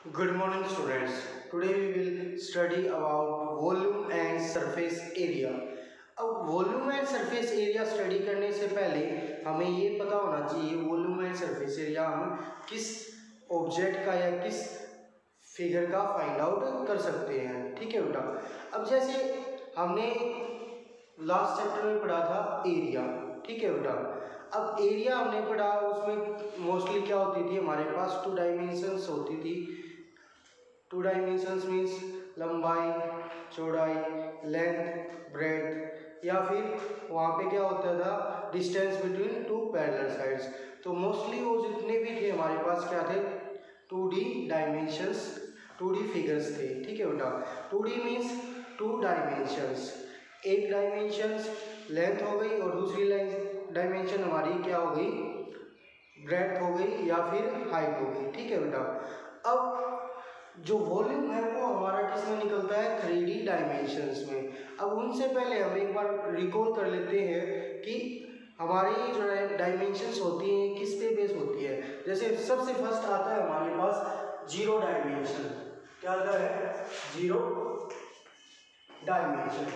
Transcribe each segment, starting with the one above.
Good morning students. Today we will study about volume and surface area. अब volume and surface area study करने से पहले हमें ये पता होना चाहिए वॉल्यूम एंड सरफेस एरिया हम किस ऑब्जेक्ट का या किस फिगर का फाइंड आउट कर सकते हैं। ठीक है बेटा। अब जैसे हमने लास्ट चैप्टर में पढ़ा था एरिया। ठीक है बेटा। अब एरिया हमने पढ़ा, उसमें मोस्टली क्या होती थी, हमारे पास टू डायमेंशंस होती थी। टू डायमेंशंस मीन्स लंबाई, चौड़ाई, लेंथ, ब्रेड्थ, या फिर वहाँ पे क्या होता था, distance between two parallel sides. तो मोस्टली वो जितने भी थे हमारे पास क्या थे, 2D डायमेंशंस, 2D फिगर्स थे। ठीक है बेटा। 2D मीन्स टू डायमेंशंस, एक डायमेंशंस लेंथ हो गई और दूसरी डायमेंशन हमारी क्या हो गई, ब्रेड्थ हो गई या फिर हाइट हो गई। ठीक है बेटा। अब जो वॉल्यूम है वो हमारा किस में निकलता है, 3D डायमेंशंस में। अब उनसे पहले हम एक बार रिकॉल कर लेते हैं कि हमारी जो डायमेंशंस होती हैं किस पे बेस होती है। जैसे सबसे फर्स्ट आता है हमारे पास जीरो डायमेंशन। क्या आता है, जीरो डायमेंशन।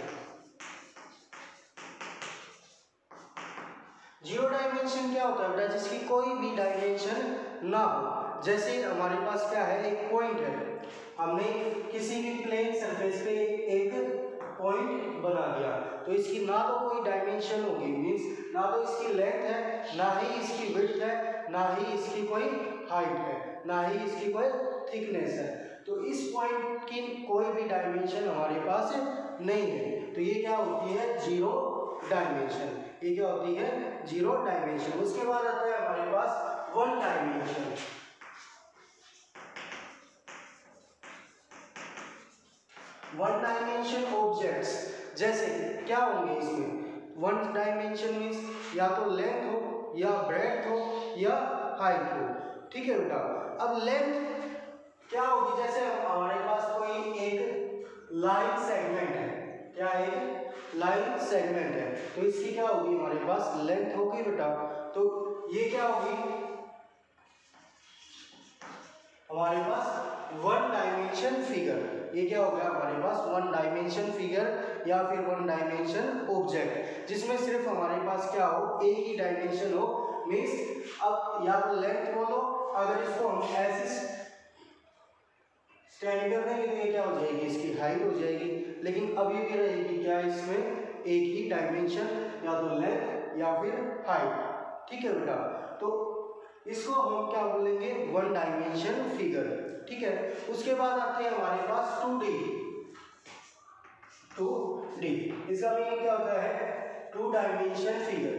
जीरो डायमेंशन क्या होता है बेटा, जिसकी कोई भी डायमेंशन ना हो। जैसे हमारे पास क्या है, एक पॉइंट है, हमने किसी भी प्लेन सरफेस पे एक पॉइंट बना दिया, तो इसकी ना तो कोई डायमेंशन होगी, मीन्स ना तो इसकी लेंथ है, ना ही इसकी विड्थ है, ना ही इसकी कोई हाइट है, ना ही इसकी कोई थिकनेस है। तो इस पॉइंट की कोई भी डायमेंशन हमारे पास नहीं है। तो ये क्या होती है, जीरो डायमेंशन। ये क्या होती है, जीरो डायमेंशन। उसके बाद आता है हमारे पास one dimension. One dimension objects जैसे क्या होंगे इसमें, वन डायमेंशन मीन्स या तो लेंथ हो या ब्रेड्थ हो या हाइट हो। ठीक है बेटा। अब लेंथ क्या होगी, जैसे हमारे पास कोई एक लाइन सेगमेंट है, क्या है, लाइन सेगमेंट है, तो इसकी क्या होगी, हमारे पास लेंथ होगी बेटा। तो ये क्या होगी, हमारे पास वन डायमेंशन फिगर। ये क्या हो गया हमारे पास, वन डायमेंशन फिगर या फिर वन डायमेंशन ऑब्जेक्ट, जिसमें सिर्फ हमारे पास क्या हो, एक ही डायमेंशन हो। मीन्स अब या तो लेंथ बोलो, अगर इसको हम ऐसे स्टैंड कर देंगे तो ये क्या हो जाएगी, इसकी हाइट हो जाएगी। लेकिन अभी भी रहेगी क्या, इसमें एक ही डायमेंशन, या तो लेंथ या फिर हाइट। ठीक है बेटा। तो इसको हम क्या बोलेंगे, वन डायमेंशन फिगर। ठीक है। उसके बाद आते हैं हमारे पास 2D। 2D इसका मीनिंग क्या होता है, two dimension figure.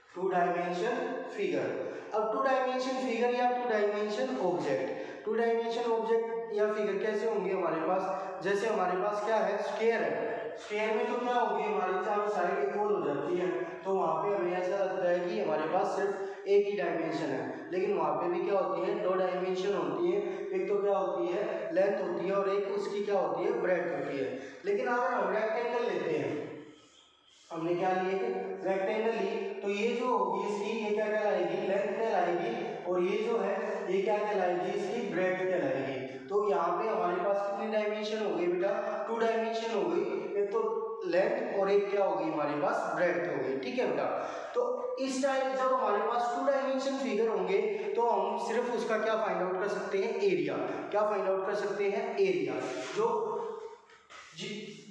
Two dimension figure. अब टू डायमेंशन फिगर या two dimension object, two dimension object या फिगर कैसे होंगे हमारे पास, जैसे हमारे पास क्या है, स्फीयर है। स्फीयर में तो क्या होगी, हमारी चारों साइड इक्वल हो जाती है, तो वहाँ पे हमें ऐसा लगता है कि हमारे पास सिर्फ एक ही डायमेंशन है। लेकिन वहाँ पे भी क्या होती है, दो डायमेंशन होती है। एक तो क्या होती है, लेंथ होती है, और एक उसकी क्या होती है, ब्रेड्थ होती है। लेकिन अगर हम रेक्टेंगल लेते हैं, हमने क्या लिए, रेक्टेंगल ली, तो ये जो होगी इसकी, ये क्या कहलाएगी, लेंथ कहलाएगी, और ये जो है ये क्या कहलाएगी, इसकी ब्रेड्थ कहलाएगी। तो यहाँ पे हमारे पास कितनी डायमेंशन हो गई बेटा, टू डायमेंशन हो गई। एक तो लेंथ और एक क्या होगी हमारे पास, ब्रेड्थ हो गई। ठीक है बेटा। तो इस टाइप जब हमारे पास टू डायमेंशन फिगर होंगे तो हम सिर्फ उसका क्या फाइंड आउट कर सकते हैं, एरिया। क्या फाइंड आउट कर सकते हैं, एरिया।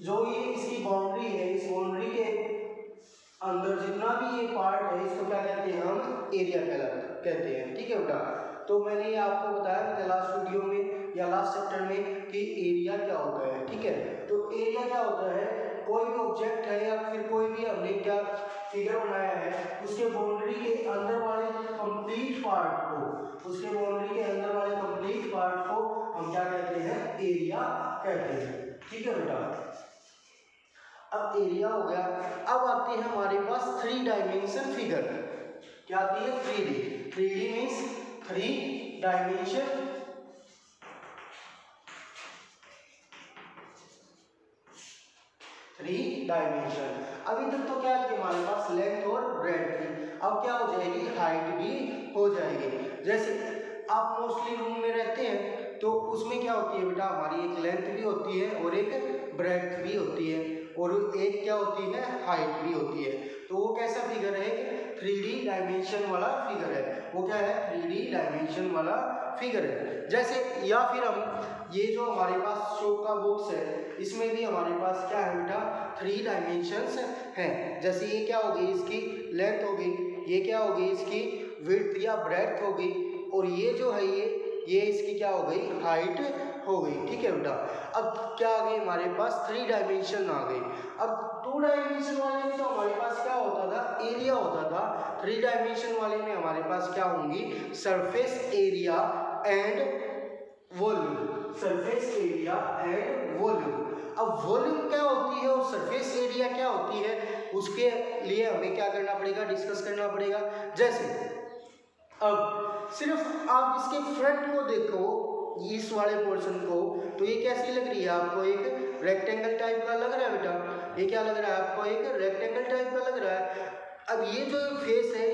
जो ये इसकी बाउंड्री है, इस बाउंड्री के अंदर जितना भी ये पार्ट है, इसको क्या कहते हैं, हम एरिया कहते हैं। ठीक है बेटा। तो मैंने ये आपको बताया था लास्ट वीडियो में या लास्ट चैप्टर में कि एरिया क्या होता है। ठीक है। तो एरिया क्या होता है, कोई भी ऑब्जेक्ट है या फिर कोई भी हमने क्या फिगर बनाया है, उसके बाउंड्री के अंदर वाले कंप्लीट पार्ट को, उसके बाउंड्री के अंदर वाले कंप्लीट पार्ट को हम क्या कहते हैं, एरिया कहते हैं। ठीक है बेटा। अब एरिया हो गया। अब आते हैं हमारे पास थ्री डायमेंशन फिगर। क्या आती है, 3D। 3D means three dimension. Three dimension. अभी तक तो क्या थी हमारे पास, लेंथ और ब्रेड्थ थी। अब क्या हो जाएगी, हाइट भी हो जाएगी। जैसे आप मोस्टली रूम में रहते हैं तो उसमें क्या होती है बेटा, हमारी एक लेंथ भी होती है और एक ब्रेड्थ भी होती है और एक क्या होती है, हाइट भी होती है। तो वो कैसा फिगर है, एक 3D डायमेंशन वाला फिगर है। वो क्या है, 3D डायमेंशन वाला फिगर है। जैसे या फिर हम ये जो हमारे पास चौक का बॉक्स है इसमें भी हमारे पास क्या है बेटा, 3 डायमेंशंस हैं। जैसे ये क्या हो गई, इसकी लेंथ हो गई, ये क्या हो गई, इसकी विड्थ या ब्रेड्थ हो गई, और ये जो है ये इसकी क्या हो गई, हाइट हो गई। ठीक है बेटा, अब क्या आ गई हमारे पास, 3 डायमेंशन आ गई। अब 2 डायमेंशन वाले में तो हमारे पास क्या होता था, एरिया होता था। 3 डायमेंशन वाले में हमारे पास क्या होंगी, surface area and volume. Surface area and volume. अब वॉल्यूम क्या होती है और सरफेस एरिया क्या होती है, उसके लिए हमें क्या करना पड़ेगा, डिस्कस करना पड़ेगा। जैसे अब सिर्फ आप इसके फ्रंट को देखो, इस वाले पोर्शन को, तो ये कैसी लग रही है आपको, एक रेक्टेंगल टाइप का लग रहा है बेटा। ये क्या लग रहा है आपको, एक रेक्टेंगल टाइप का लग रहा है। अब ये जो फेस है,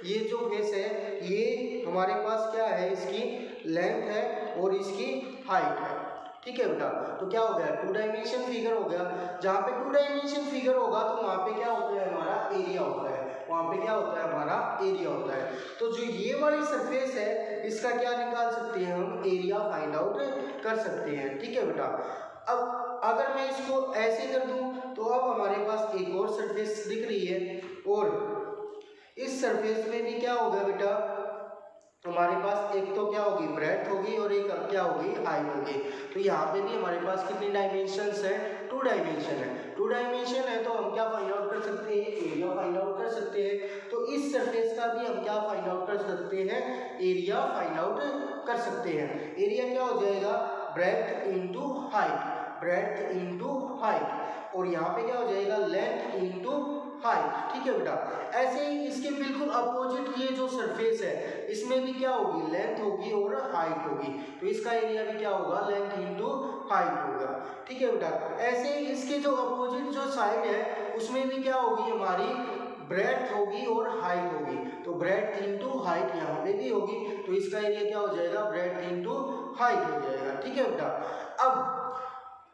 ये जो फेस है ये हमारे पास क्या है, इसकी लेंथ है और इसकी हाइट है। ठीक है बेटा, तो क्या हो गया, 2 डायमेंशन फिगर हो गया। जहाँ पे 2 डायमेंशन फिगर होगा तो वहाँ पे क्या होता है, हमारा एरिया होता है। वहाँ पे क्या होता है, हमारा एरिया होता है। तो जो ये वाली सरफेस है इसका क्या निकाल सकते हैं हम, एरिया फाइंड आउट कर सकते हैं। ठीक है बेटा, अब अगर मैं इसको ऐसे कर दूं तो अब हमारे पास एक और सरफेस दिख रही है, और इस सरफेस में भी क्या होगा बेटा, हमारे पास एक तो क्या होगी, ब्रेड्थ होगी और एक क्या होगी, हाइट होगी। तो यहाँ पे भी हमारे पास कितनी डायमेंशंस है, 2 डायमेंशन है। 2 डायमेंशन है तो हम क्या फाइंड आउट कर सकते हैं, एरिया फाइंड आउट कर सकते हैं। तो इस सरफेस का भी हम क्या फाइंड आउट कर सकते हैं, एरिया फाइंड आउट कर सकते हैं। एरिया क्या हो जाएगा, breadth into height, breadth into height, और यहाँ पे क्या हो जाएगा, लेंथ इंटू हाइट। ठीक है बेटा, ऐसे ही इसके बिल्कुल अपोजिट ये जो सरफेस है इसमें भी क्या होगी, लेंथ होगी और हाइट होगी। तो इसका एरिया भी क्या होगा, लेंथ इंटू हाइट होगा। ठीक है बेटा, ऐसे ही इसके जो अपोजिट जो साइड है उसमें भी क्या होगी, हमारी ब्रेड्थ होगी और हाइट होगी। तो ब्रेड्थ इंटू हाइट यहाँ पे भी होगी, तो इसका एरिया क्या हो जाएगा, ब्रेड्थ इंटू हाइट हो जाएगा। ठीक है बेटा, अब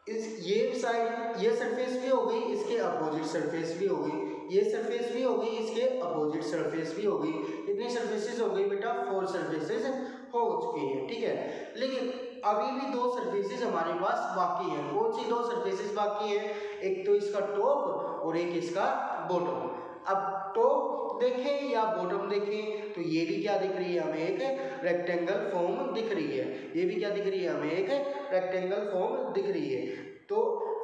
ये साइड, ये सरफेस भी हो गई, इसके अपोजिट सरफेस भी हो गई, ये सरफेस भी हो गई, इसके अपोजिट सरफेस भी हो गई। कितनी सरफेसेस हो गई बेटा, 4 सरफेसेस हो चुकी हैं। ठीक है, लेकिन अभी भी 2 सरफेसेस हमारे पास बाकी हैं। कौन सी 2 सरफेसेस बाकी हैं, एक तो इसका टॉप और एक इसका बॉटम। अब टॉप देखें या बॉटम देखें तो ये भी क्या दिख रही है हमें, एक रेक्टेंगल फॉर्म दिख रही है। ये भी क्या दिख रही है हमें, एक रेक्टेंगल फॉर्म दिख रही है। तो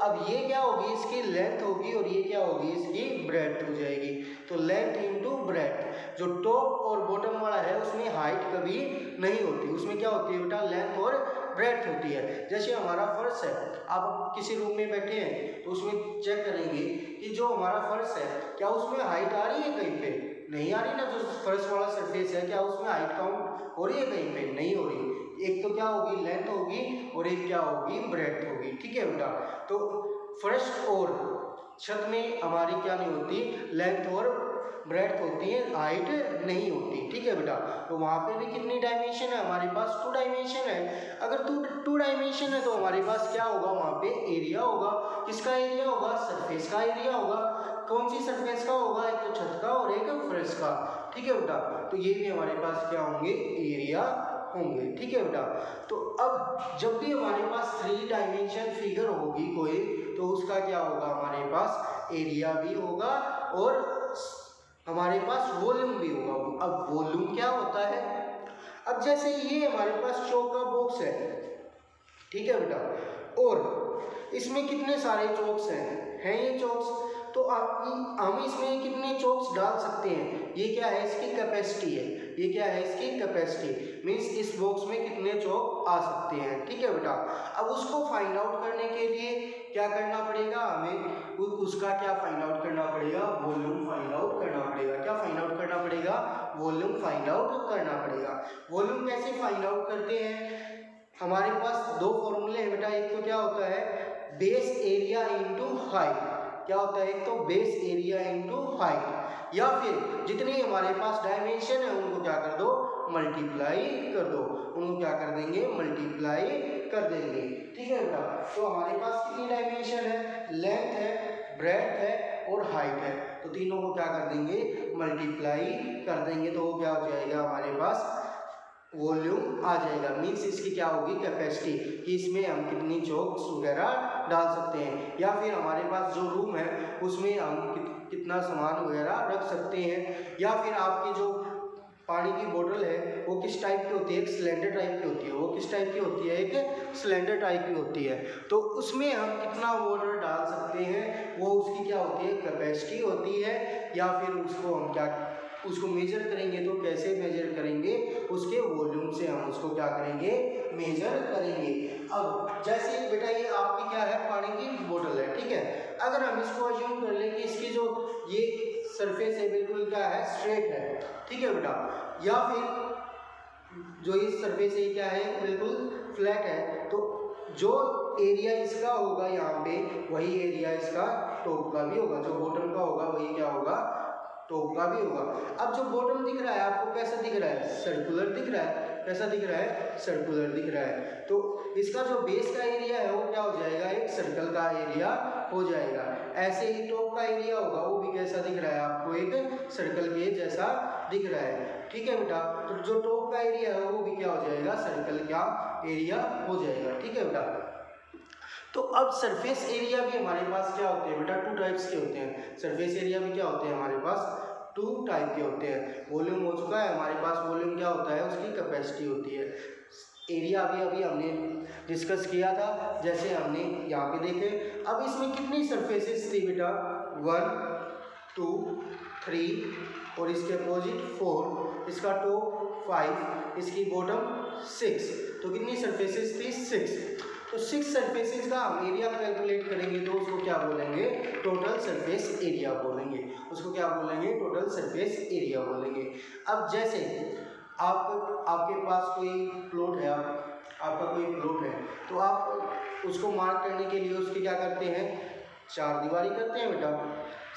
अब ये क्या होगी, इसकी लेंथ होगी और ये क्या होगी, इसकी ब्रेड्थ हो जाएगी। तो लेंथ इंटू ब्रेड्थ। जो टॉप और बॉटम वाला है उसमें हाइट कभी नहीं होती, उसमें क्या होती है बेटा, लेंथ और ब्रेड्थ होती है। जैसे हमारा फर्श है, आप किसी रूम में बैठे हैं तो उसमें चेक करेंगे कि जो हमारा फर्श है क्या उसमें हाइट आ रही है, कहीं पे नहीं आ रही ना। जो फर्श वाला सरफेस है क्या उसमें हाइट काउंट हो रही है, कहीं पे नहीं हो रही। एक तो क्या होगी, लेंथ होगी और एक क्या होगी, ब्रेड्थ होगी। ठीक है बेटा, तो फर्श और छत में हमारी क्या नहीं होती, लेंथ और ब्रेड्थ होती है, हाइट नहीं होती। ठीक है बेटा, तो वहाँ पे भी कितनी डायमेंशन है हमारे पास, 2 डायमेंशन है। अगर 2 डायमेंशन है तो हमारे पास क्या होगा, वहाँ पे एरिया होगा। किसका एरिया होगा, सरफेस का एरिया होगा। कौन सी सरफेस का होगा, एक तो छत का और एक फर्श का। ठीक है बेटा, तो ये भी हमारे पास क्या होंगे, एरिया होंगे। ठीक है बेटा, तो अब जब भी हमारे पास 3 डायमेंशन फिगर होगी कोई, तो उसका क्या होगा, हमारे पास एरिया भी होगा और हमारे पास वॉल्यूम भी होगा। अब वॉल्यूम क्या होता है, अब जैसे ये हमारे पास चौक का बॉक्स है, ठीक है बेटा, और इसमें कितने सारे चॉक्स हैं ये चॉक्स। तो हम इसमें कितने चॉक्स डाल सकते हैं, ये क्या है, इसकी कैपेसिटी है। ये क्या है, इसकी कैपेसिटी मीन्स इस बॉक्स में कितने चॉक आ सकते हैं। ठीक है बेटा, अब उसको फाइंड आउट करने के लिए क्या करना पड़ेगा हमें, उसका क्या फाइंड आउट करना पड़ेगा, वॉल्यूम फाइंड आउट करना पड़ेगा। क्या फाइंड आउट करना पड़ेगा, वॉल्यूम फाइंड आउट करना पड़ेगा। वॉल्यूम कैसे फाइंड आउट करते हैं, हमारे पास 2 फॉर्मूले हैं बेटा। एक तो क्या होता है, बेस एरिया इंटू हाइट। क्या होता है, एक तो बेस एरिया इंटू हाइट, या फिर जितनी हमारे पास डायमेंशन है उनको क्या कर दो, मल्टीप्लाई कर दो, उनको क्या कर देंगे, मल्टीप्लाई कर देंगे। ठीक है बेटा, तो हमारे पास कितनी डायमेंशन है, लेंथ है, ब्रेड्थ है और हाइट है, तो तीनों को क्या कर देंगे, मल्टीप्लाई कर देंगे, तो वो क्या हो जाएगा, हमारे पास वॉल्यूम आ जाएगा। मीन्स इसकी क्या होगी, कैपेसिटी, कि इसमें हम कितनी चॉक्स वगैरह डाल सकते हैं, या फिर हमारे पास जो रूम है उसमें हम कितना सामान वगैरह रख सकते हैं, या फिर आपकी जो पानी की बोतल है वो किस टाइप की होती है, एक सिलेंडर टाइप की होती है, वो किस टाइप की होती है, एक सिलेंडर टाइप की होती है, तो उसमें हम कितना वाटर डाल सकते हैं, वो उसकी क्या होती है, कैपेसिटी होती है, या फिर उसको हम क्या उसको मेजर करेंगे, तो कैसे मेजर करेंगे, उसके वॉल्यूम से हम उसको क्या करेंगे, मेजर करेंगे। अब जैसे बेटा ये आपकी क्या है, पानी की बोतल है, ठीक है, अगर हम इसको अज्यूम कर लें कि इसकी जो ये सरफेस है बिल्कुल क्या है, स्ट्रेट है, ठीक है बेटा, या फिर जो ये सरफेस है क्या है, बिल्कुल फ्लैट है, तो जो एरिया इसका होगा यहाँ पे, वही एरिया इसका टॉप का भी होगा, जो बॉटम का होगा वही क्या होगा, टॉप का भी होगा। अब जो बॉटम दिख रहा है आपको कैसा दिख रहा है, सर्कुलर दिख रहा है, कैसा दिख रहा है, सर्कुलर दिख रहा है, तो इसका जो बेस का एरिया है वो क्या हो जाएगा, एक सर्कल का एरिया हो जाएगा। ऐसे ही टॉप का एरिया होगा, वो भी कैसा दिख रहा है आपको, एक सर्कल के जैसा दिख रहा है। ठीक है बेटा, तो जो टॉप का एरिया है वो भी क्या हो जाएगा, सर्कल का एरिया हो जाएगा। ठीक है बेटा, तो अब सरफेस एरिया भी हमारे पास क्या होते हैं बेटा, टू टाइप्स के होते हैं। सरफेस एरिया भी क्या होते हैं हमारे पास, टू टाइप के होते हैं। वॉल्यूम हो चुका है हमारे पास, वॉल्यूम क्या होता है, उसकी कैपेसिटी होती है। एरिया अभी हमने डिस्कस किया था, जैसे हमने यहाँ पे देखे। अब इसमें कितनी सरफेसेस थी बेटा, 1 2 3 और इसके अपोजिट 4, इसका टॉप 5, इसकी बॉटम 6, तो कितनी सरफेसेस थी, 6। तो 6 सरफेसेस का हम एरिया कैलकुलेट करेंगे, तो उसको क्या बोलेंगे, टोटल सरफेस एरिया बोलेंगे, उसको क्या बोलेंगे, टोटल सरफेस एरिया बोलेंगे। अब जैसे आपके पास कोई प्लॉट है, आपका कोई प्लॉट है, तो आप उसको मार्क करने के लिए उसके क्या करते हैं, 4 दीवारी करते हैं बेटा।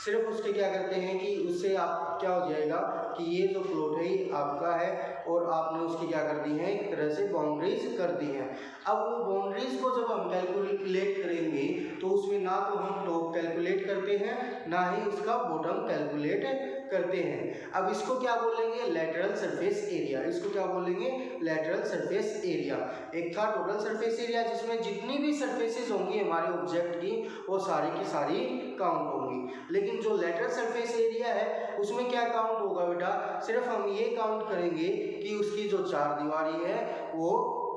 सिर्फ उसके क्या करते हैं कि उससे आप क्या हो जाएगा कि ये जो प्लॉट है ये आपका है, और आपने उसकी क्या कर दी है, एक तरह से बाउंड्रीज कर दी हैं। अब वो बाउंड्रीज को जब हम कैलकुलेट करेंगे, तो उसमें ना तो हम टॉप कैलकुलेट करते हैं, ना ही उसका बॉटम कैलकुलेट करते हैं। अब इसको क्या बोलेंगे, लेटरल सरफेस एरिया, इसको क्या बोलेंगे, लेटरल सरफेस एरिया। एक था टोटल सरफेस एरिया, जिसमें जितनी भी सरफेसेस होंगी हमारे ऑब्जेक्ट की, वो सारी की सारी काउंट होंगी। लेकिन जो लेटरल सरफेस एरिया है उसमें क्या काउंट होगा बेटा, सिर्फ हम ये काउंट करेंगे कि उसकी जो 4 दीवारी है वो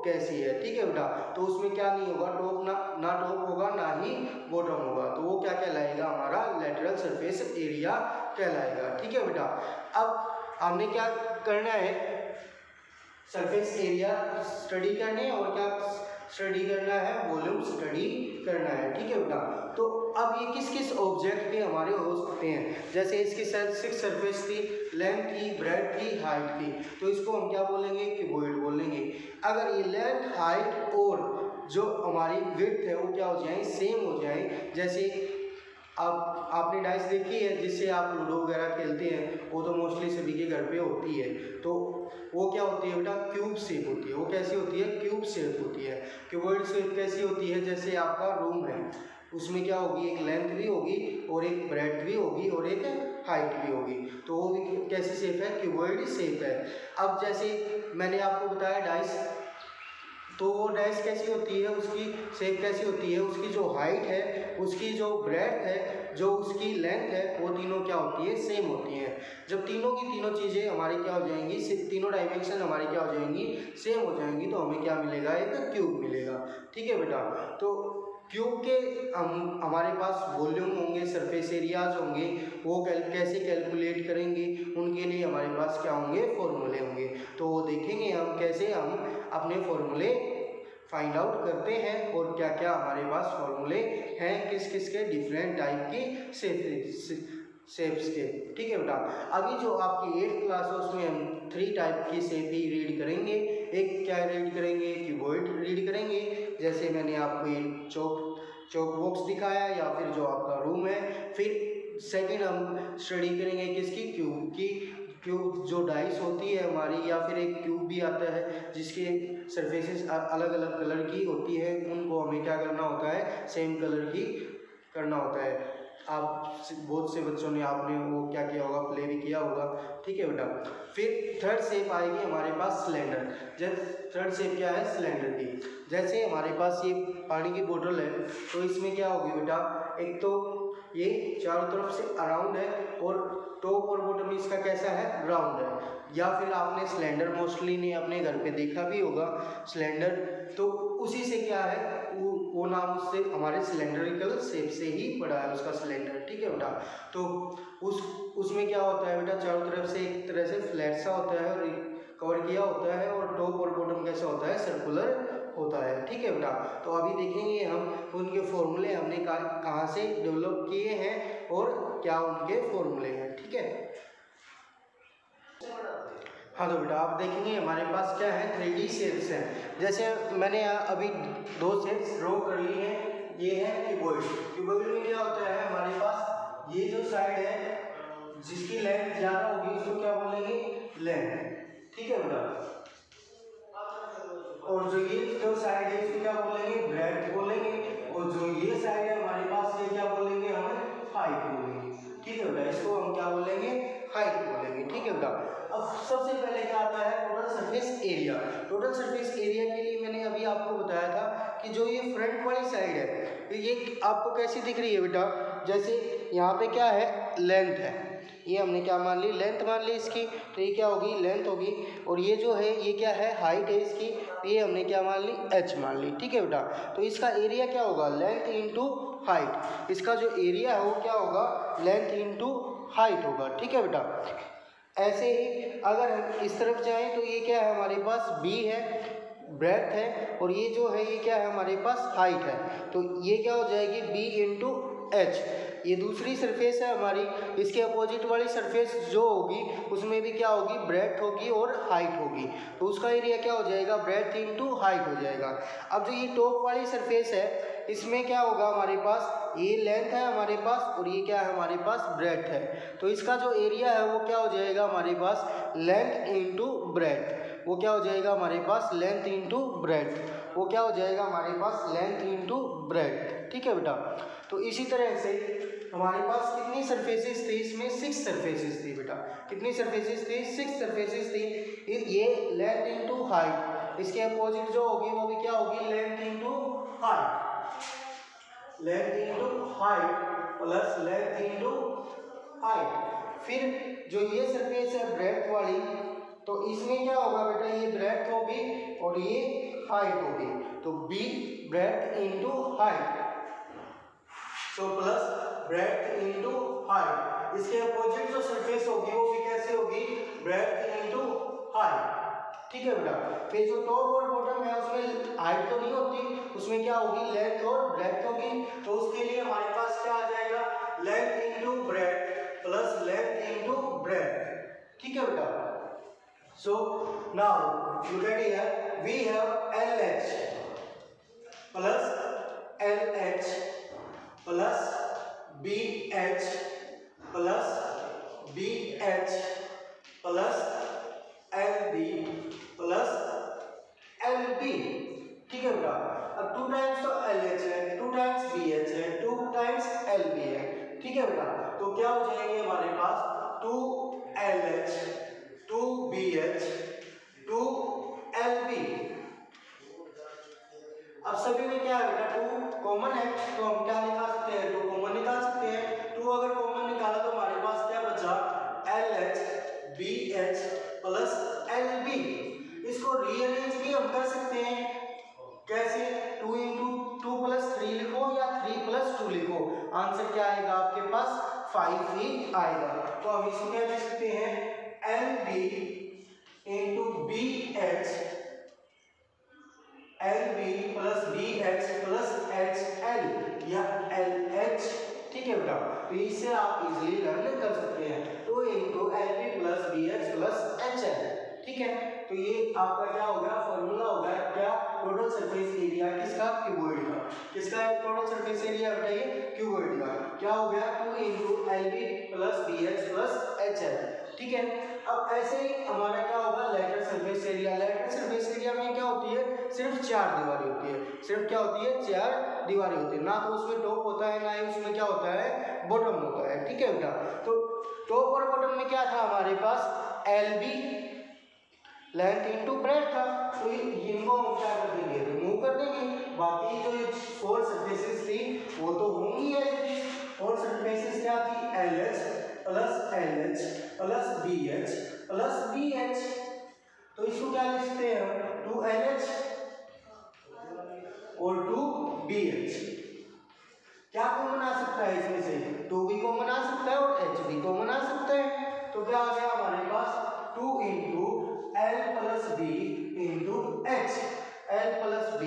कैसी है। ठीक है बेटा, तो उसमें क्या नहीं होगा, टॉप ना टॉप होगा, ना ही बॉटम होगा, तो वो क्या कहलाएगा, हमारा लेटरल सरफेस एरिया कहलाएगा। ठीक है बेटा, अब हमने क्या करना है, सरफेस एरिया स्टडी करने है, और क्या स्टडी करना है, वॉल्यूम स्टडी करना है। ठीक है बेटा, तो अब ये किस किस ऑब्जेक्ट पे हमारे हो सकते हैं, जैसे इसकी 6 सरफेस थी, लेंथ थी, ब्रेड्थ थी, हाइट थी, तो इसको हम क्या बोलेंगे, क्यूबॉइड बोलेंगे। अगर ये लेंथ, हाइट और जो हमारी विड्थ है वो क्या हो जाए, सेम हो जाए, जैसे आपने डाइस देखी है जिससे आप लूडो वगैरह खेलते हैं, वो तो मोस्टली सभी के घर पे होती है, तो वो क्या होती है बेटा, क्यूब शेप होती है। वो कैसी होती है, क्यूब शेप होती है। क्यूबॉइड शेप कैसी होती है, जैसे आपका रूम है, उसमें क्या होगी, एक लेंथ भी होगी और एक ब्रेड्थ भी होगी और एक हाइट भी होगी, तो वो भी कैसी शेप है, क्यूबॉइड शेप है। अब जैसे मैंने आपको बताया डाइस, तो वो डाइस कैसी होती है, उसकी शेप कैसी होती है, उसकी जो हाइट है, उसकी जो ब्रेड्थ है, जो उसकी लेंथ है, वो तीनों क्या होती है, सेम होती हैं। जब तीनों की तीनों चीज़ें हमारी क्या हो जाएंगी, तीनों डायमेंशन हमारी क्या हो जाएंगी, सेम हो जाएंगी, तो हमें क्या मिलेगा, एक क्यूब मिलेगा। ठीक है बेटा, तो क्यूब के हमारे पास वॉल्यूम होंगे, सरफेस एरियाज होंगे, वो कैसे कैलकुलेट करेंगे, उनके लिए हमारे पास क्या होंगे, फॉर्मूले होंगे, तो वो देखेंगे हम कैसे हम अपने फॉर्मूले फाइंड आउट करते हैं, और क्या क्या हमारे पास फॉर्मूले हैं, किस किस के डिफरेंट टाइप की शेप्स के। ठीक है बेटा, अभी जो आपकी 8th क्लास है उसमें हम 3 टाइप की शेप ही रीड करेंगे। एक क्या रीड करेंगे, क्यूबॉइड रीड करेंगे, जैसे मैंने आपको ये चौक बॉक्स दिखाया, या फिर जो आपका रूम है। फिर सेकंड हम स्टडी करेंगे किसकी, क्यूब की, क्यूब जो डाइस होती है हमारी, या फिर एक क्यूब भी आता है जिसके सरफेसेस अलग अलग कलर की होती है, उनको हमें क्या करना होता है, सेम कलर की करना होता है। आप बहुत से बच्चों ने आपने वो क्या किया होगा, प्ले भी किया होगा, ठीक है बेटा। फिर थर्ड शेप आएगी हमारे पास सिलेंडर। जैसे थर्ड शेप क्या है, सिलेंडर की। जैसे हमारे पास ये पानी की बोतल है, तो इसमें क्या होगी बेटा, एक तो ये चारों तरफ से अराउंड है और टॉप और बॉटम इसका कैसा है, राउंड है। या फिर आपने सिलेंडर मोस्टली ने अपने घर पे देखा भी होगा सिलेंडर, तो उसी से क्या है, वो नाम उससे हमारे सिलेंड्रिकल शेप से ही पड़ा है उसका सिलेंडर, ठीक है बेटा। तो उसमें क्या होता है बेटा, चारों तरफ से एक तरह से फ्लैट सा होता है और कवर किया होता है, और टॉप और बॉटम कैसा होता है, सर्कुलर होता है, ठीक है बेटा। तो अभी देखेंगे हम उनके फॉर्मूले हमने कहाँ से डेवलप किए हैं और क्या उनके फॉर्मूले हैं, ठीक है। हाँ तो बेटा आप देखेंगे हमारे पास क्या है, 3D शेप्स हैं। जैसे मैंने अभी 2 शेप्स ड्रॉ कर ली हैं। ये है क्यूबॉइड। क्यूबॉइड में क्या होता है हमारे पास, ये जो साइड है जिसकी लेंथ ज़्यादा होगी उसको क्या बोलेंगे, लेंथ, ठीक है बेटा। और जो ये जो साइड है इसको क्या बोलेंगे, ब्रेड्थ बोलेंगे। और जो ये साइड है हमारे पास, ये क्या बोलेंगे, हम हाइट बोलेंगे, ठीक है बेटा। इसको हम क्या बोलेंगे, हाइट बोलेंगे, ठीक है बेटा। अब सबसे पहले क्या आता है, total surface area. Total surface area के लिए मैंने अभी आपको बताया था कि जो ये फ्रंट वाली साइड है, ये आपको कैसी दिख रही है बेटा, जैसे यहाँ पे क्या है, लेंथ है, ये हमने क्या मान ली, लेंथ मान ली इसकी, तो ये क्या होगी, लेंथ होगी। और ये जो है ये क्या है, हाइट है इसकी, ये हमने क्या मान ली, h मान ली, ठीक है बेटा। तो इसका एरिया क्या होगा, लेंथ इंटू हाइट। इसका जो एरिया है वो क्या होगा, लेंथ इंटू हाइट होगा, ठीक है बेटा। ऐसे ही अगर हम इस तरफ जाएं तो ये क्या है हमारे पास, b है, ब्रेड्थ है, और ये जो है ये क्या है हमारे पास, हाइट है। तो ये क्या हो जाएगी, b इंटू एच। ये दूसरी सरफेस है हमारी, इसके अपोजिट वाली सरफेस जो होगी उसमें भी क्या होगी, ब्रेड्थ होगी और हाइट होगी। तो उसका एरिया क्या हो जाएगा, ब्रेड्थ इंटू हाइट हो जाएगा। अब जो ये टॉप वाली सरफेस है इसमें क्या होगा हमारे पास, ये लेंथ है हमारे पास और ये क्या है हमारे पास, ब्रेड्थ है। तो इसका जो एरिया है वो क्या हो जाएगा हमारे पास, लेंथ इंटू ब्रेड्थ। वो क्या हो जाएगा हमारे पास, लेंथ इंटू ब्रेड्थ। वो क्या हो जाएगा हमारे पास, लेंथ इंटू ब्रेड्थ, ठीक है बेटा। तो इसी तरह से हमारे पास कितनी सरफेसेस थी, इसमें 6 सरफेसेस थी बेटा। कितनी सरफेसेस थी, 6 सरफेसेस थी। ये लेंथ इंटू हाइट, इसके अपोजिट जो होगी वो भी क्या होगी, length into height. Length into height plus length into height. फिर जो ये सरफेस है ब्रेड्थ वाली, तो इसमें क्या होगा बेटा, ये ब्रेड्थ होगी और ये हाइट होगी। तो b ब्रेड्थ इंटू हाइट, तो प्लस ब्रेड्थ इंटू हाइट। इसके अपोजिट जो सरफेस होगी वो भी कैसे होगी, ब्रेड्थ इंटू हाइट, ठीक है बेटा। फिर जो टॉप और बॉटम है उसमें हाइट तो नहीं होती, उसमें क्या होगी, लेंथ और ब्रेड्थ होगी। तो उसके लिए हमारे पास क्या आ जाएगा, length into breadth plus length into breadth, ठीक है बेटा। So now look at here, we have LH plus LH plus BH plus BH plus LB plus LB, ठीक है बेटा। अब 2 टाइम्स तो LH है, 2 टाइम्स BH है, 2 टाइम्स LB है, ठीक है बेटा। तो क्या हो जाएंगे हमारे पास, 2LH 2BH 2LB। अब सभी में क्या है बेटा, 2 कॉमन है, तो हम क्या निकाल सकते हैं, 2 कॉमन निकाल सकते हैं। 2 अगर कॉमन निकाला तो हमारे पास क्या बचा, LH BH प्लस LB। इसको रीअरेंज भी हम कर सकते हैं, कैसे, 2 इंटू 2 प्लस 3 लिखो या 3 प्लस 2 लिखो, आंसर क्या आएगा आपके पास, 5 ही आएगा। तो हम इसको क्या लिख सकते हैं, LB into BH, LB plus BH plus HL या LH, ठीक है बेटा। तो इससे आप इजीली लर्न कर सकते हैं, 2 into LB plus BH plus HL, ठीक है। तो ये आपका क्या होगा, फॉर्मूला होगा क्या, टोटल सरफेस एरिया किसका, क्यूबॉइड का। किसका है टोटल सरफेस एरिया बताइए, क्यूबॉइड का। क्या हो गया, 2 into LB plus BH plus HL, ठीक है। अब ऐसे ही हमारा क्या होगा lateral surface area. Lateral surface area में क्या होती है, सिर्फ 4 दीवारें होती है। सिर्फ क्या होती है, 4 दीवारें होती है। ना तो उसमें टॉप होता है, ना ही उसमें क्या होता है, बॉटम होता है। ठीक है बेटा, तो टॉप और बॉटम में क्या था हमारे पास, LB लेंथ इनटू ब्रेथ था। तो इनको हम क्या कर देंगे, रिमूव कर देंगे। बाकी जो 4 सरफेसेस थी वो तो होंगी ऐसे। और सरफेसेस क्या थी, LH plus LH plus BH plus BH। तो इसको क्या लिखते हैं हम, 2LH और 2BH। क्या कॉमन आ सकता है इसमें से, 2 भी कॉमन आ सकता है और H भी कॉमन आ सकता है। तो क्या आ गया हमारे पास 2 into L plus B into H, L plus B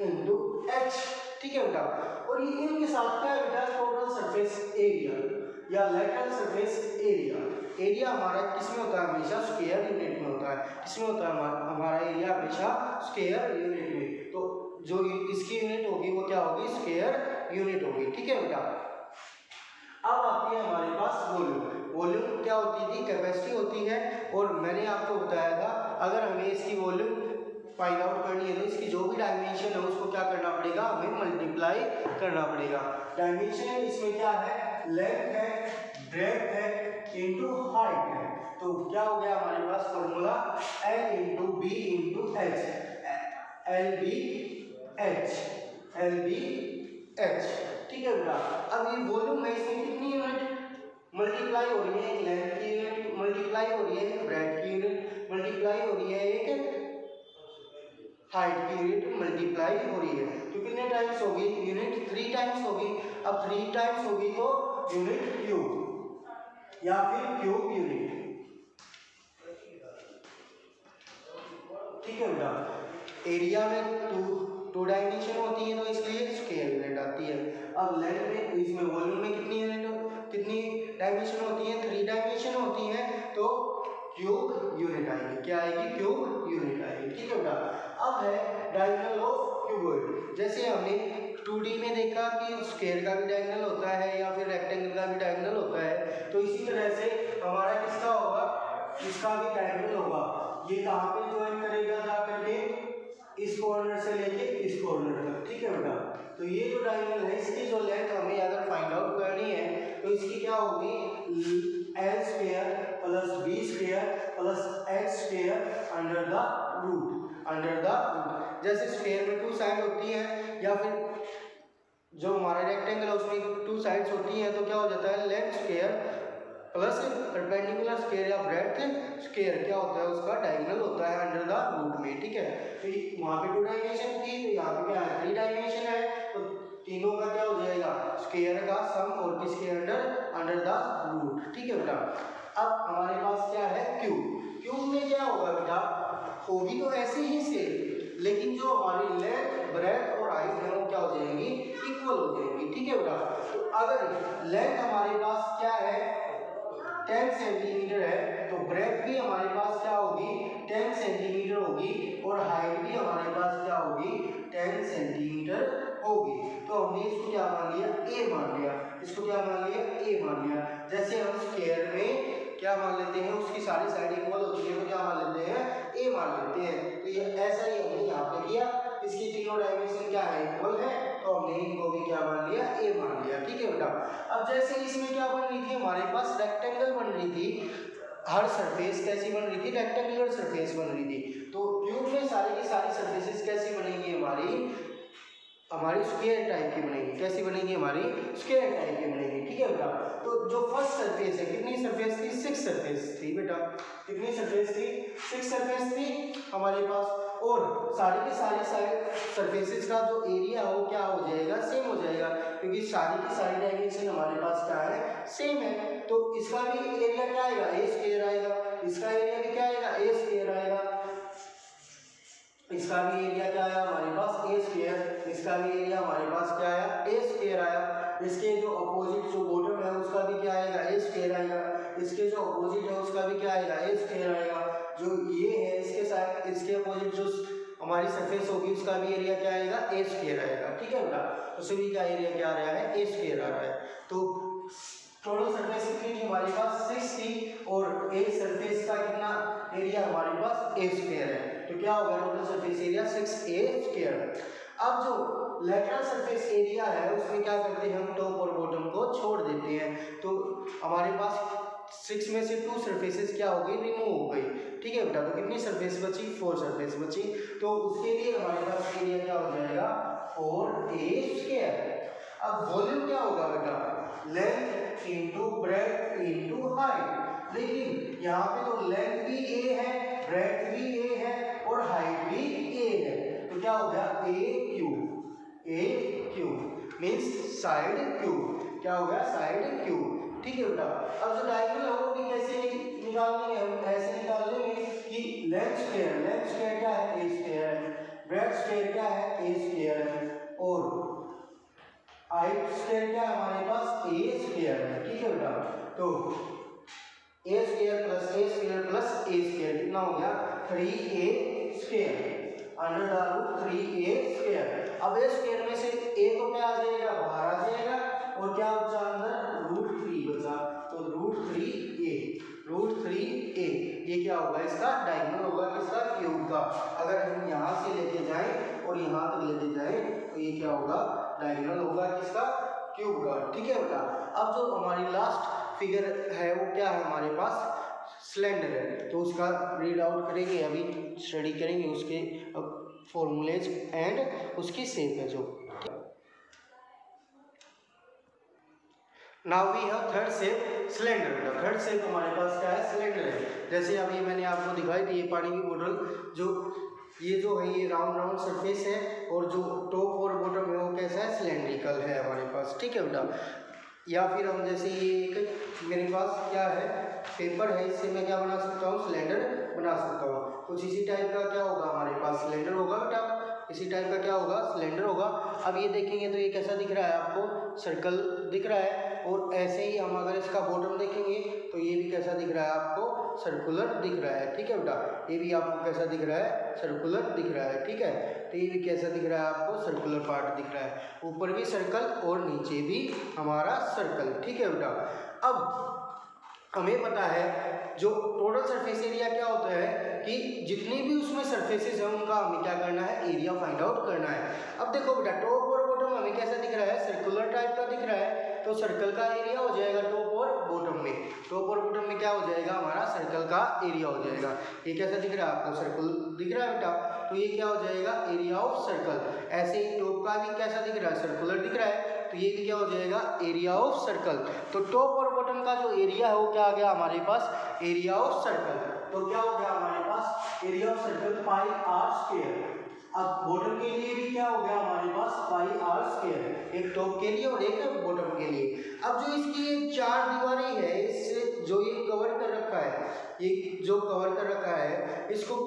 into H। ठीक है बेटा, और ये इनके साथ क्या है बेटा, टोटल सरफेस एरिया या लेटरल सरफेस एरिया। एरिया हमारा किसमें होता है, हमेशा स्क्वायर यूनिट में होता है। किसमें होता है हमारा एरिया, हमेशा स्क्वायर यूनिट में। तो जो इसकी यूनिट होगी वो क्या होगी, स्क्वायर यूनिट होगी। ठीक है बेटा, अब आती है हमारे पास वॉल्यूम। वॉल्यूम क्या होती थी, कैपेसिटी होती है। और मैंने आपको बताया था अगर हमें इसकी वॉल्यूम फाइंड आउट करनी है तो इसकी जो भी डायमेंशन है उसको क्या करना पड़ेगा, हमें मल्टीप्लाई करना पड़ेगा। डायमेंशन इसमें क्या है, लेंथ है, ब्रेड्थ है इनटू हाइट है। तो क्या हो गया हमारे पास formula, L into B into H, LBH। ठीक है बेटा, अब ये वॉल्यूम है, इसमें कितनी यूनिट मल्टीप्लाई हो रही है, एक लेंथ की यूनिट मल्टीप्लाई हो रही है, एक ब्रेड्थ की यूनिट मल्टीप्लाई हो रही है, एक हाइट की यूनिट मल्टीप्लाई हो रही है। तो कितने टाइम्स होगी, यूनिट 3 टाइम्स होगी। अब 3 टाइम्स होगी तो यूनिट क्यूब या फिर क्यूब यूनिट। ठीक है बेटा, एरिया में टू डायमेंशन होती है तो इसलिए स्क्वायर यूनिट आती है। अब लेंथ में, इसमें वॉल्यूम में कितनी डायमेंशन होती है, 3 डायमेंशन होती है तो क्यूब यूनिट आएगी। क्या आएगी, क्यूब यूनिट आएगी। ठीक है बेटा, अब है डायगोनल ऑफ क्यूबॉइड। जैसे हमने 2D में देखा कि स्क्वायर का भी डायगोनल होता है या फिर रेक्टेंगल का भी डायगोनल होता है, तो इसी तरह से हमारा किसका होगा, इसका भी डायगोनल होगा। ये कहाँ पे ज्वाइन करेगा, जा करके इस कॉर्नर से लेके इस कॉर्नर तक। ठीक है बेटा, तो ये जो डायगोनल है इसकी जो लेंथ हमें अगर फाइंड आउट करनी है तो इसकी क्या होगी, L square plus B square plus H square under the root. जैसे स्क्वायर में 2 साइड होती है या फिर जो हमारा रेक्टेंगल है उसमें 2 साइड्स होती हैं, तो क्या हो जाता है, length square plus perpendicular square या ब्रेड्थ स्क्वायर क्या होता है, उसका डायगोनल होता है अंडर द रूट में। ठीक है, तो वहाँ पे 2 डायमेंशन थी तो यहाँ पे क्या है, 3 डायमेंशन है। तो तीनों का क्या हो जाएगा, स्क्वायर का सम और किसके अंडर द रूट। ठीक है बेटा, अब हमारे पास क्या है, क्यूब में क्या होगा बेटा, होगी तो ऐसे ही से, लेकिन जो हमारी लेंथ ब्रेड्थ और हाइट है वो क्या हो जाएंगी, इक्वल हो जाएंगी। ठीक है बेटा, तो अगर लेंथ हमारे पास क्या है 10 सेंटीमीटर है तो ब्रेड्थ भी हमारे पास क्या होगी, 10 सेंटीमीटर होगी और हाइट भी हमारे पास क्या होगी, 10 सेंटीमीटर होगी। तो हमने इसको क्या मान लिया, a मान लिया। इसको क्या मान लिया, a मान लिया। जैसे हम स्क्वायर में क्या मान लेते हैं, उसकी सारी साइड इक्वल होती है तो क्या मान लेते हैं, a मान लेते हैं। तो ये ऐसा ही हमने यहाँ पे किया, इसकी तीनों डायमेंशन क्या है, इक्वल है, तो हमने इनको भी क्या मान लिया, a मान लिया। ठीक है बेटा, अब जैसे इसमें क्या बन रही थी, हमारे पास रेक्टेंगल बन रही थी, हर सरफेस कैसी बन रही थी, रेक्टेंगुलर सरफेस बन रही थी। तो क्यूब में सारी की सारी सरफेसेस कैसी बनेंगी, हमारी स्क्वायर टाइप की बनेगी। कैसी बनेगी, हमारी स्क्वायर टाइप की बनेगी। ठीक है बेटा, तो जो फर्स्ट सरफेस है, कितनी सरफेस थी, 6 सरफेस थी बेटा। कितनी सरफेस थी, 6 सरफेस थी हमारे पास। और सारी की सारी सरफेसेस का जो एरिया है वो क्या हो जाएगा, सेम हो जाएगा, क्योंकि सारी की सारी डायमेंशन हमारे पास क्या है, सेम है। तो इसका भी एरिया क्या आएगा, a स्क्वायर आएगा। इसका एरिया भी क्या आएगा, a स्क्वायर आएगा। इसका भी एरिया क्या आया हमारे पास, a स्क्वायर। इसका भी एरिया हमारे पास क्या आया, a स्क्वायर आया। इसके जो अपोजिट जो बॉटम है उसका भी क्या आएगा, a स्क्वायर आएगा। इसके जो अपोजिट है उसका भी क्या आएगा, a स्क्वायर आएगा। जो ये है इसके साथ, इसके अपोजिट जो हमारी सरफेस होगी उसका भी एरिया क्या आएगा, a स्क्वायर आएगा। ठीक है बेटा, तो सभी का एरिया क्या आ रहा है, a स्क्वायर आ रहा है। तो टोटल सरफेस कितनी थी हमारे पास 6 थी और एक सरफेस का कितना एरिया हमारे पास a स्क्वायर है, तो क्या होगा total surface area 6a square. अब जो लेटरल सरफेस एरिया है उसमें क्या करते हैं हम टॉप और बॉटम को छोड़ देते हैं, तो हमारे पास 6 में से 2 सरफेसेस क्या हो गई रिमूव हो गई, ठीक है बेटा। तो कितनी सरफेस बची 4 सरफेस बची, तो उसके लिए हमारे पास एरिया क्या हो जाएगा 4a स्क्वायर। अब वॉल्यूम क्या होगा बेटा length into breadth into height, लेकिन यहाँ पे तो लेंथ भी a है, ब्रेड्थ भी a है और हाइट भी a है, तो क्या हो गया a cube means side cube, क्या हो गया साइड क्यूब, ठीक है बेटा। अब जो डायगोनल है वो भी कैसे निकाल लेंगे हम, ऐसे निकाल लेंगे कि लेंथ स्क्वायर क्या है a स्क्वायर है, ब्रेड्थ स्क्वायर क्या है a स्क्वायर है और हाइट स्क्वायर क्या है हमारे पास a स्क्वायर है, ठीक है बेटा। तो a square plus a square कितना हो गया 3a square under the root 3a square. अब a स्क्वायर में से a तो क्या आ जाएगा बाहर आ जाएगा और क्या बचा अंदर रूट 3 बचा, तो रूट 3a ये क्या होगा इसका डायगोनल होगा किसका क्यूब का। अगर हम यहाँ से लेके जाएं और यहाँ तक लेके जाएं तो ये क्या होगा डायगोनल होगा किसका क्यूब का, ठीक है बेटा। अब जो हमारी लास्ट फिगर है वो क्या है हमारे पास सिलेंडर है, तो उसका रीड आउट करेंगे, अभी स्टडी करेंगे उसके फॉर्मूलेज एंड उसकी शेप है जो। Now we have third shape cylinder. Third shape हमारे पास क्या है सिलेंडर है। जैसे अभी मैंने आपको दिखाई थी ये पानी की बोतल जो है ये राउंड सरफेस है और जो टॉप और बॉटम है वो कैसा है सिलेंड्रिकल है हमारे पास, ठीक है बेटा। या फिर हम जैसे ये एक मेरे पास क्या है पेपर है, इससे मैं क्या बना सकता हूँ सिलेंडर बना सकता हूँ। कुछ इसी टाइप का क्या होगा हमारे पास सिलेंडर होगा बेटा, इसी टाइप का क्या होगा सिलेंडर होगा। अब ये देखेंगे तो ये कैसा दिख रहा है आपको सर्कल दिख रहा है, और ऐसे ही हम अगर इसका बॉटम देखेंगे तो ये भी कैसा दिख रहा है आपको सर्कुलर दिख रहा है, ठीक है बेटा। ये भी आपको कैसा दिख रहा है सर्कुलर दिख रहा है, ठीक है। तो ये भी कैसा दिख रहा है आपको सर्कुलर पार्ट दिख रहा है, ऊपर भी सर्कल और नीचे भी हमारा सर्कल, ठीक है बेटा। अब हमें पता है जो टोटल सरफेस एरिया क्या होता है कि जितनी भी उसमें सरफेसेस हैं उनका हमें क्या करना है एरिया फाइंड आउट करना है। अब देखो बेटा टॉप और बॉटम हमें कैसा दिख रहा है सर्कुलर टाइप का दिख रहा है, तो सर्कल का एरिया हो जाएगा टॉप और बॉटम में, टॉप और बॉटम में क्या हो जाएगा हमारा सर्कल का एरिया हो जाएगा। ये कैसा दिख रहा है आपको सर्कल दिख रहा है बेटा, तो ये क्या हो जाएगा एरिया ऑफ सर्कल। ऐसे ही टॉप का भी कैसा दिख रहा है सर्कुलर दिख रहा है, तो ये भी क्या हो जाएगा एरिया ऑफ सर्कल। तो टॉप और बॉटम का जो एरिया है वो क्या आ गया हमारे पास एरिया ऑफ सर्कल, तो क्या हो गया हमारे पास area of circle pi R square. अब बॉटम के लिए भी क्या हो गया हमारे पास पाई आर स्क्वायर, एक टॉप के लिए और एक बॉटम के लिए। अब जो इसकी ये चार दीवारी है इससे जो ये कवर कर रखा है, ये जो कवर कर रखा है इसको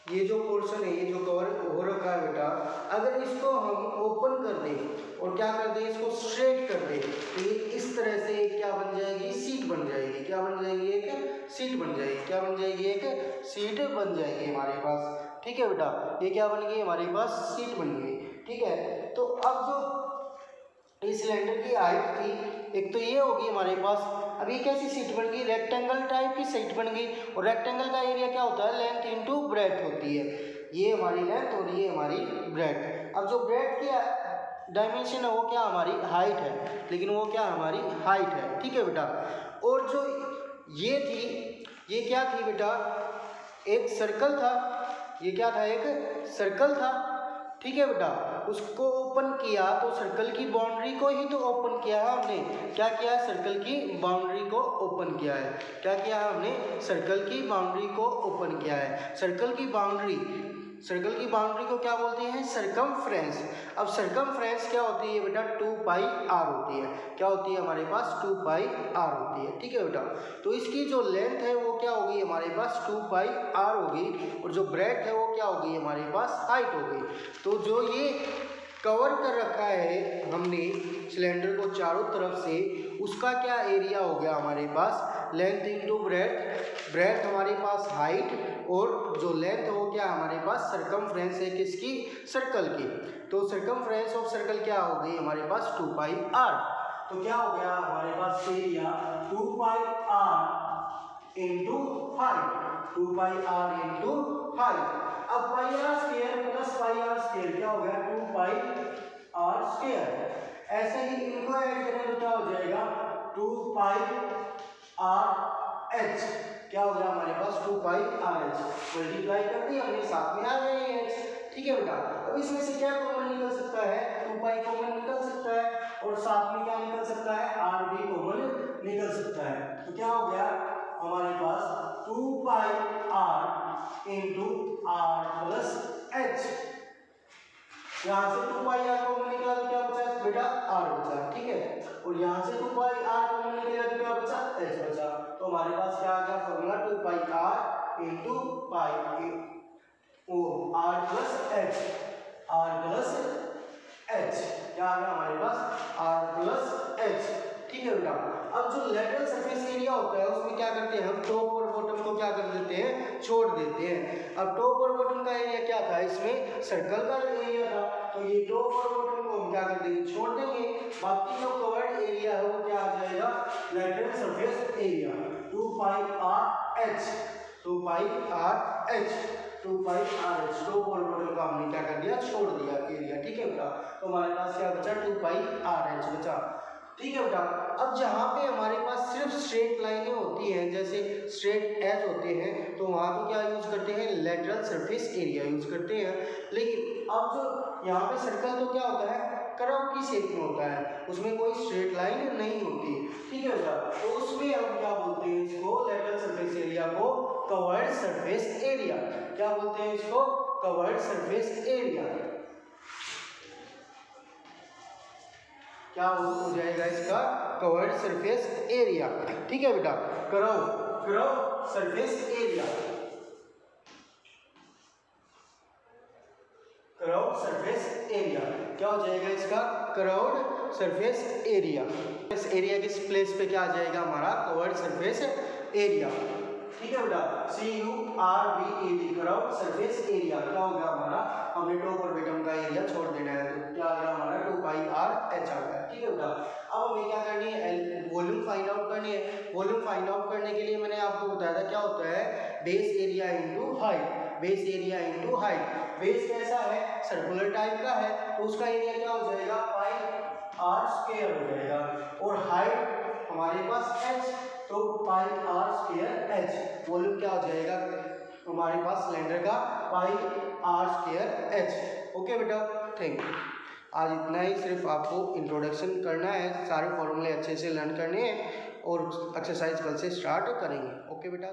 ये जो पोर्शन है ये जो कवर हो रखा है बेटा, अगर इसको हम ओपन कर दें और क्या कर दें इसको स्ट्रेट कर दें तो ये इस तरह से क्या बन जाएगी सीट बन जाएगी, क्या बन जाएगी एक सीट बन जाएगी, क्या बन जाएगी एक सीट बन जाएगी हमारे पास, ठीक है बेटा। ये क्या बन गई हमारे पास सीट बन गई, ठीक है। तो अब जो इस सिलेंडर की हाइट थी एक तो ये होगी हमारे पास, अब ये कैसी सीट बन गई रेक्टेंगल टाइप की सीट बन गई, और रेक्टेंगल का एरिया क्या होता है लेंथ इनटू ब्रेड्थ होती है, ये हमारी लेंथ और ये हमारी ब्रेड्थ। अब जो ब्रेड्थ की डायमेंशन है वो क्या हमारी हाइट है, लेकिन वो क्या हमारी हाइट है, ठीक है बेटा। और जो ये थी ये क्या थी बेटा एक सर्कल था, ये क्या था एक सर्कल था, ठीक है बेटा। उसको ओपन किया तो सर्कल की बाउंड्री को ही तो ओपन किया है हमने, क्या किया है सर्कल की बाउंड्री को ओपन किया है, क्या किया है हमने सर्कल की बाउंड्री को ओपन किया है। सर्कल की बाउंड्री को क्या बोलते हैं सरकमफ्रेंस। अब सरकमफ्रेंस क्या होती है बेटा 2 पाई आर होती है, क्या होती है हमारे पास 2 पाई आर होती है, ठीक है बेटा। तो इसकी जो लेंथ है वो क्या होगी हमारे पास 2 पाई आर होगी, और जो ब्रेड्थ है वो क्या होगी हमारे पास हाइट होगी। तो जो ये कवर कर रखा है हमने सिलेंडर को चारों तरफ से, उसका क्या एरिया हो गया हमारे पास लेंथ इंटू ब्रेड्थ हमारे पास हाइट, और जो लेंथ है वो क्या हमारे पास सरकमफ्रेंस है किसकी सर्कल की। तो सरकमफ्रेंस ऑफ सर्कल क्या हो गई हमारे पास 2 पाई आर। तो क्या हो गया हमारे पास area 2 pi R into height, 2 pi R into height. अब pi R square plus pi R square क्या हो गया 2 पाई आर स्क्वायर। ऐसे ही इनको ऐड करें तो क्या हो जाएगा 2 पाई आर एच, क्या हो गया हमारे पास 2 पाई आर एच। मल्टीप्लाई कर दिया हमने, साथ में आ गए एच। ठीक है बेटा, अब इसमें से क्या कॉमन निकल सकता है 2 पाई कॉमन निकल सकता है और साथ में क्या निकल सकता है आर भी कॉमन निकल सकता है। तो क्या हो गया हमारे पास 2 pi R into R plus H. यहाँ से 2 पाई आर कॉमन निकला तो क्या बचा बेटा आर बचा। ठीक है, और यहाँ से 2 पाई आर कॉमन निकला तो क्या बचा एच बचा। तो हमारे पास क्या आ गया formula 2 pi R into pi O R plus H, R plus H क्या आ गया हमारे पास आर प्लस एच। ठीक है बेटा, अब जो लेटरल सरफेस एरिया होता है उसमें क्या करते हैं हम टॉप और बॉटम को क्या कर देते हैं छोड़ देते हैं। अब टॉप और बॉटम का एरिया क्या था, इसमें सर्कल का एरिया था, तो ये टॉप और बॉटम को हम क्या कर देंगे छोड़ देंगे। बाकी जो कवर्ड एरिया है वो क्या आ जाएगा lateral surface area 2 pi R H, 2 pi R H, 2 pi R H. Top और बॉटम का हमने क्या कर दिया छोड़ दिया एरिया। ठीक है बेटा, तो हमारे पास क्या बचा 2 पाई आर एच बचा। ठीक है बेटा, अब जहाँ पे हमारे पास सिर्फ स्ट्रेट लाइनें होती हैं जैसे स्ट्रेट एज होते हैं तो वहाँ तो क्या यूज करते हैं लेटरल सरफेस एरिया यूज करते हैं। लेकिन अब जो यहाँ पे सर्कल तो क्या होता है कर्व की शेप में होता है, उसमें कोई स्ट्रेट लाइन नहीं होती। ठीक है बेटा, तो उसमें हम क्या बोलते हैं इसको लेटरल सरफेस एरिया को कवर्ड सरफेस एरिया। क्या बोलते हैं इसको कवर्ड सरफेस एरिया। क्या हो जाएगा इसका कवर्ड सरफेस एरिया। ठीक है बेटा, curve surface area, curve surface area क्या हो जाएगा इसका कर्व्ड सरफेस एरिया। इस एरिया किस प्लेस पे क्या आ जाएगा हमारा कवर्ड सरफेस एरिया। ठीक है बेटा, CURVED कर्व्ड सरफेस एरिया क्या हो गया हमारा, हमने टॉप और बॉटम का एरिया छोड़ देना है तो क्या आ गया हमारा 2 पाई आर एच आ गया। ठीक है बेटा, अब हमें क्या करनी है वॉल्यूम फाइंड आउट करनी है। वॉल्यूम फाइंड आउट करने के लिए मैंने आपको बताया था क्या होता है base area into height, base area into height. Base कैसा है सर्कुलर टाइप का है तो उसका एरिया क्या हो जाएगा पाई आर स्क्वायर हो जाएगा, और हाइट हमारे पास h तो पाई आर स्क्वायर h। वॉल्यूम क्या हो जाएगा हमारे पास सिलेंडर का पाई आर स्क्वायर h। ओके बेटा, थैंक यू। आज इतना ही, सिर्फ आपको इंट्रोडक्शन करना है, सारे फॉर्मूले अच्छे से लर्न करने हैं और एक्सरसाइज कल से स्टार्ट करेंगे। ओके बेटा।